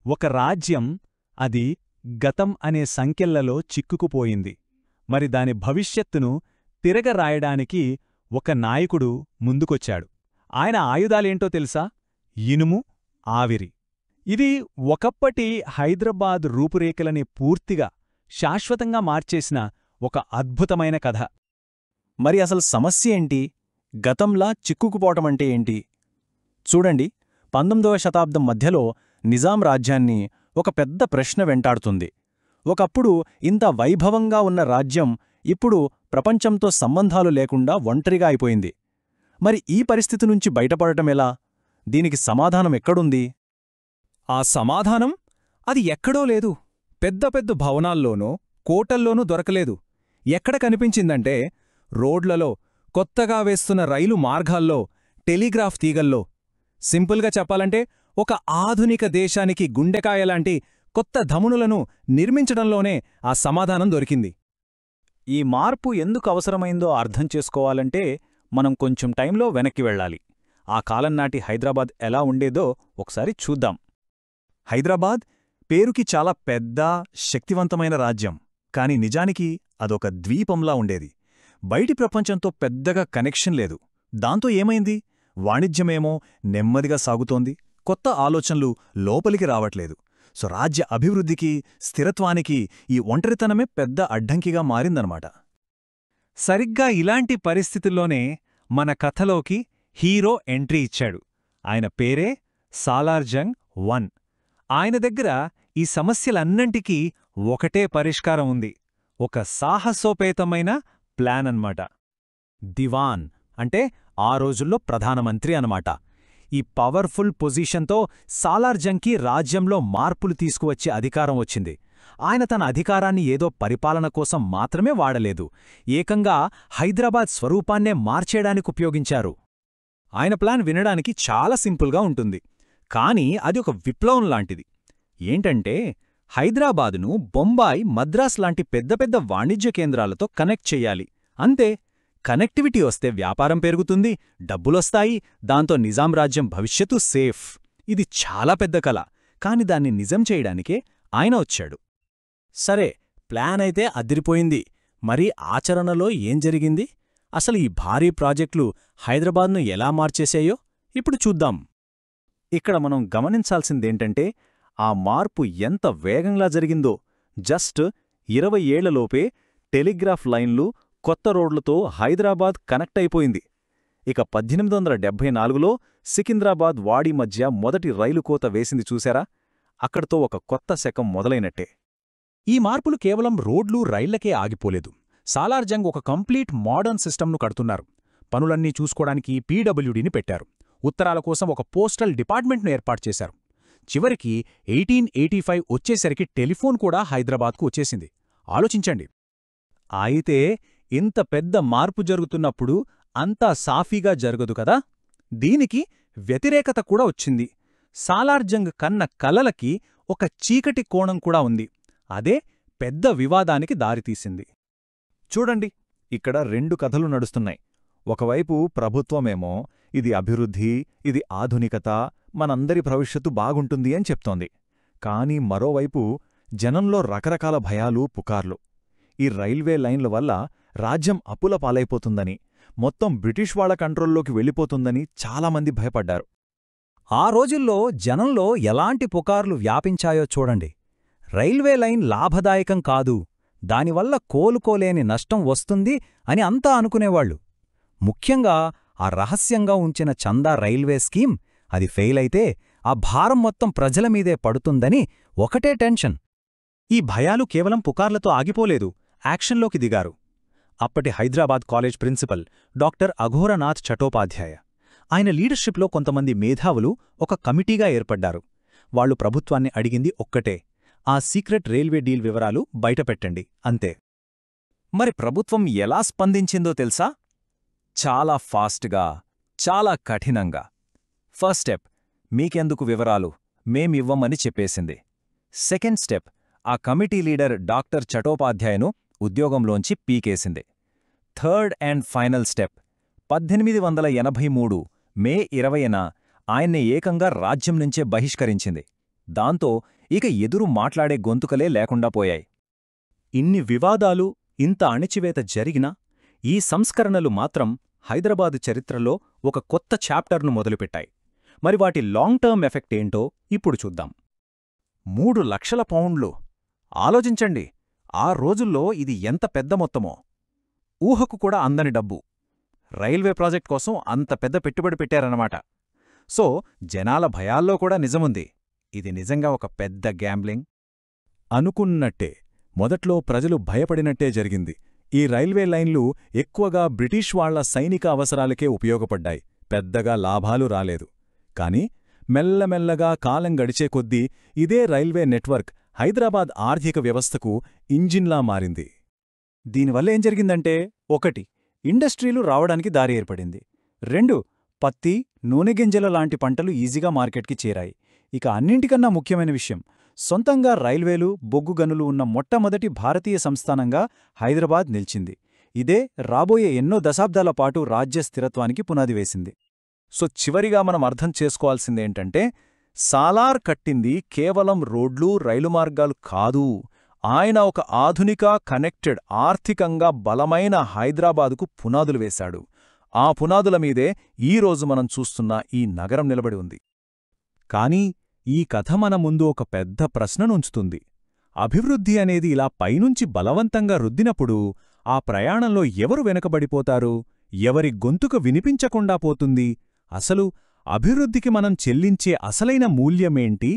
ఒక రాజ్యం అది గతం అనే సంకెళ్లలో చిక్కుకుపోయింది. మరి దాని భవిష్యత్తును తిరగరాయడానికి ఒక నాయకుడు ముందుకొచ్చాడు. ఆయన ఆయుధాలేంటో తెలుసా? ఇనుము, ఆవిరి. ఇది ఒకప్పటి హైదరాబాద్ రూపురేఖలని పూర్తిగా, శాశ్వతంగా మార్చేసిన ఒక అద్భుతమైన కథ. మరి అసలు సమస్య ఏంటి? గతంలా చిక్కుకుపోవటమంటే ఏంటి? చూడండి, 19వ శతాబ్దం మధ్యలో నిజాం రాజ్యాన్ని ఒక పెద్ద ప్రశ్న వెంటాడుతుంది. ఒకప్పుడు ఇంత వైభవంగా ఉన్న రాజ్యం ఇప్పుడు ప్రపంచంతో సంబంధాలు లేకుండా ఒంటరిగా అయిపోయింది. మరి ఈ పరిస్థితి నుంచి బయటపడటమెలా? దీనికి సమాధానం ఎక్కడుంది? ఆ సమాధానం అది ఎక్కడో లేదు. పెద్ద పెద్ద భవనాల్లోనో కోటల్లోనూ దొరకలేదు. ఎక్కడ కనిపించిందంటే రోడ్లలో, కొత్తగా వేస్తున్న రైలు మార్గాల్లో, టెలిగ్రాఫ్ తీగల్లో. సింపుల్గా చెప్పాలంటే ఒక ఆధునిక దేశానికి గుండెకాయలాంటి కొత్త ధమనులను నిర్మించడంలోనే ఆ సమాధానం దొరికింది. ఈ మార్పు ఎందుకు అవసరమైందో అర్థం చేసుకోవాలంటే మనం కొంచెం టైంలో వెనక్కి వెళ్ళాలి. ఆ కాలంనాటి హైదరాబాద్ ఎలా ఉండేదో ఒకసారి చూద్దాం. హైదరాబాద్ పేరుకి చాలా పెద్ద, శక్తివంతమైన రాజ్యం. కాని నిజానికి అదొక ద్వీపంలా ఉండేది. బయటి ప్రపంచంతో పెద్దగా కనెక్షన్ లేదు. దాంతో ఏమైంది? వాణిజ్యమేమో నెమ్మదిగా సాగుతోంది. కొత్త ఆలోచనలు లోపలికి రావట్లేదు. సో రాజ్య అభివృద్ధికి, స్థిరత్వానికి ఈ ఒంటరితనమే పెద్ద అడ్డంకిగా మారిందనమాట. సరిగ్గా ఇలాంటి పరిస్థితుల్లోనే మన కథలోకి హీరో ఎంట్రీ ఇచ్చాడు. ఆయన పేరే సాలార్జంగ్ I. ఆయన దగ్గర ఈ సమస్యలన్నంటికీ ఒకటే పరిష్కారం ఉంది. ఒక సాహసోపేతమైన ప్లాన్ అన్నమాట. దివాన్ అంటే ఆ రోజుల్లో ప్రధానమంత్రి అనమాట. ఈ పవర్ఫుల్ పొజిషన్తో సాలార్జంగ్కి రాజ్యంలో మార్పులు తీసుకువచ్చే అధికారం వచ్చింది. ఆయన తన అధికారాన్ని ఏదో పరిపాలన కోసం మాత్రమే వాడలేదు, ఏకంగా హైదరాబాద్ స్వరూపాన్నే మార్చేయడానికి ఉపయోగించారు. ఆయన ప్లాన్ వినడానికి చాలా సింపుల్గా ఉంటుంది, కానీ అది ఒక విప్లవం లాంటిది. ఏంటంటే హైదరాబాదును బొంబాయి, మద్రాస్ లాంటి పెద్ద పెద్ద వాణిజ్య కేంద్రాలతో కనెక్ట్ చెయ్యాలి. అంతే. కనెక్టివిటీ వస్తే వ్యాపారం పెరుగుతుంది, డబ్బులొస్తాయి, దాంతో నిజాం రాజ్యం భవిష్యత్తు సేఫ్. ఇది చాలా పెద్ద కల, కాని దాన్ని నిజం చేయడానికే ఆయన వచ్చాడు. సరే, ప్లాన్ అయితే అదిరిపోయింది. మరి ఆచరణలో ఏం జరిగింది? అసలు ఈ భారీ ప్రాజెక్టులు హైదరాబాద్ను ఎలా మార్చేశాయో ఇప్పుడు చూద్దాం. ఇక్కడ మనం గమనించాల్సిందేంటంటే ఆ మార్పు ఎంత వేగంగా జరిగిందో. జస్ట్ 20 ఏళ్లలోపే టెలిగ్రాఫ్ లైన్లు, కొత్త రోడ్లతో హైదరాబాద్ కనెక్ట్ అయిపోయింది. ఇక 1874లో సికింద్రాబాద్ వాడి మధ్య మొదటి రైలు కోత వేసింది చూశారా? అక్కడితో ఒక కొత్త శకం మొదలైనట్టే. ఈ మార్పులు కేవలం రోడ్లు, రైళ్లకే ఆగిపోలేదు. సాలార్జంగ్ ఒక కంప్లీట్ మోడర్న్ సిస్టమ్ను కడుతున్నారు. పనులన్నీ చూసుకోవడానికి పీడబ్ల్యూడీని పెట్టారు. ఉత్తరాల కోసం ఒక పోస్టల్ డిపార్ట్మెంట్ను ఏర్పాటు చేశారు. చివరికి 1885 వచ్చేసరికి టెలిఫోన్ కూడా హైదరాబాద్కు వచ్చేసింది. ఆలోచించండి. అయితే ఇంత పెద్ద మార్పు జరుగుతున్నప్పుడు అంతా సాఫీగా జరగదు కదా? దీనికి వ్యతిరేకత కూడా వచ్చింది. సాలార్జంగ్ కన్న కలలకి ఒక చీకటి కోణం కూడా ఉంది. అదే పెద్ద వివాదానికి దారితీసింది. చూడండి, ఇక్కడ 2 కథలు నడుస్తున్నాయి. ఒకవైపు ప్రభుత్వమేమో ఇది అభివృద్ధి, ఇది ఆధునికత, మనందరి భవిష్యత్తు బాగుంటుంది అని చెప్తోంది. కానీ మరోవైపు జనంలో రకరకాల భయాలు, పుకార్లు. ఈ రైల్వే లైన్ల వల్ల రాజ్యం అప్పుల పాలైపోతుందని, మొత్తం బ్రిటిష్ వాళ్ల కంట్రోల్లోకి వెళ్ళిపోతుందని చాలామంది భయపడ్డారు. ఆ రోజుల్లో జనంలో ఎలాంటి పుకార్లు వ్యాపించాయో చూడండి. రైల్వే లైన్ లాభదాయకం కాదు, దానివల్ల కోలుకోలేని నష్టం వస్తుంది అని అంతా అనుకునేవాళ్లు. ముఖ్యంగా ఆ రహస్యంగా ఉంచిన చందా రైల్వే స్కీమ్, అది ఫెయిల్ అయితే ఆ భారం మొత్తం ప్రజల మీదే పడుతుందని ఒకటే టెన్షన్. ఈ భయాలు కేవలం పుకార్లతో ఆగిపోలేదు, యాక్షన్లోకి దిగారు. అప్పటి Hyderabad college principal doctor Aghorenath Chattopadhyay. ఆయన లీడర్షిప్లో కొంతమంది మేధావులు ఒక కమిటీగా ఏర్పడ్డారు. వాళ్లు ప్రభుత్వాన్ని అడిగింది ఒక్కటే, ఆ సీక్రెట్ రైల్వే డీల్ వివరాలు బయటపెట్టండి, అంతే. మరి ప్రభుత్వం ఎలా స్పందించిందో తెలుసా? చాలా ఫాస్ట్గా, చాలా కఠినంగా. ఫస్ట్ స్టెప్, మీకెందుకు వివరాలు, మేమివ్వమని చెప్పేసింది. సెకండ్ స్టెప్, ఆ కమిటీ లీడర్ డాక్టర్ చటోపాధ్యాయను ఉద్యోగంలోంచి పీకేసింది. Third and final step, 1883 May 20న ఆయన్ని ఏకంగా రాజ్యం నుంచే బహిష్కరించింది. దాంతో ఇక ఎదురు మాట్లాడే గొంతుకలే లేకుండా పోయాయి. ఇన్ని వివాదాలు, ఇంత అణిచివేత జరిగినా ఈ సంస్కరణలు మాత్రం హైదరాబాదు చరిత్రలో ఒక కొత్త చాప్టర్ను మొదలుపెట్టాయి. మరి వాటి లాంగ్ టర్మ్ ఎఫెక్ట్ ఏంటో ఇప్పుడు చూద్దాం. 3 లక్షల పౌండ్లు! ఆలోచించండి, ఆ రోజుల్లో ఇది ఎంత పెద్ద మొత్తమో. ఊహకు కూడా అందని డబ్బు. రైల్వే ప్రాజెక్ట్ కోసం అంత పెద్ద పెట్టుబడి పెట్టారన్నమాట. సో జనాల భయాల్లో కూడా నిజముంది. ఇది నిజంగా ఒక పెద్ద గ్యాంబ్లింగ్. అనుకున్నట్టే మొదట్లో ప్రజలు భయపడినట్టే జరిగింది. ఈ రైల్వే లైన్లు ఎక్కువగా బ్రిటిష్ వాళ్ల సైనిక అవసరాలకే ఉపయోగపడ్డాయి. పెద్దగా లాభాలు రాలేదు. కాని మెల్లమెల్లగా కాలం గడిచే కొద్దీ ఇదే రైల్వే నెట్వర్క్ హైదరాబాద్ ఆర్థిక వ్యవస్థకు ఇంజిన్లా మారింది. దీనివల్ల ఏం జరిగిందంటే, 1 ఇండస్ట్రీలు రావడానికి దారి ఏర్పడింది. 2 పత్తి, నూనె గింజల లాంటి పంటలు ఈజీగా మార్కెట్కి చేరాయి. ఇక అన్నింటికన్నా ముఖ్యమైన విషయం, సొంతంగా రైల్వేలు, బొగ్గు గనులు ఉన్న మొట్టమొదటి భారతీయ సంస్థానంగా హైదరాబాద్ నిలిచింది. ఇదే రాబోయే ఎన్నో దశాబ్దాల పాటు రాజ్య స్థిరత్వానికి పునాది వేసింది. సో చివరిగా మనం అర్థం చేసుకోవాల్సిందేంటంటే, సాలార్ కట్టింది కేవలం రోడ్లు, రైలు మార్గాలు కాదు. ఆయన ఒక ఆధునిక, కనెక్టెడ్, ఆర్థికంగా బలమైన హైదరాబాదుకు పునాదులు వేశాడు. ఆ పునాదుల మీదే ఈరోజు మనం చూస్తున్న ఈ నగరం నిలబడి ఉంది. కానీ ఈ కథ మన ముందు ఒక పెద్ద ప్రశ్ననుంచుతుంది. అభివృద్ధి అనేది ఇలా పైనుంచి బలవంతంగా రుద్దినప్పుడు ఆ ప్రయాణంలో ఎవరు వెనకబడిపోతారు? ఎవరి గొంతుక వినిపించకుండా పోతుంది? అసలు అభివృద్ధికి మనం చెల్లించే అసలైన మూల్యమేంటి?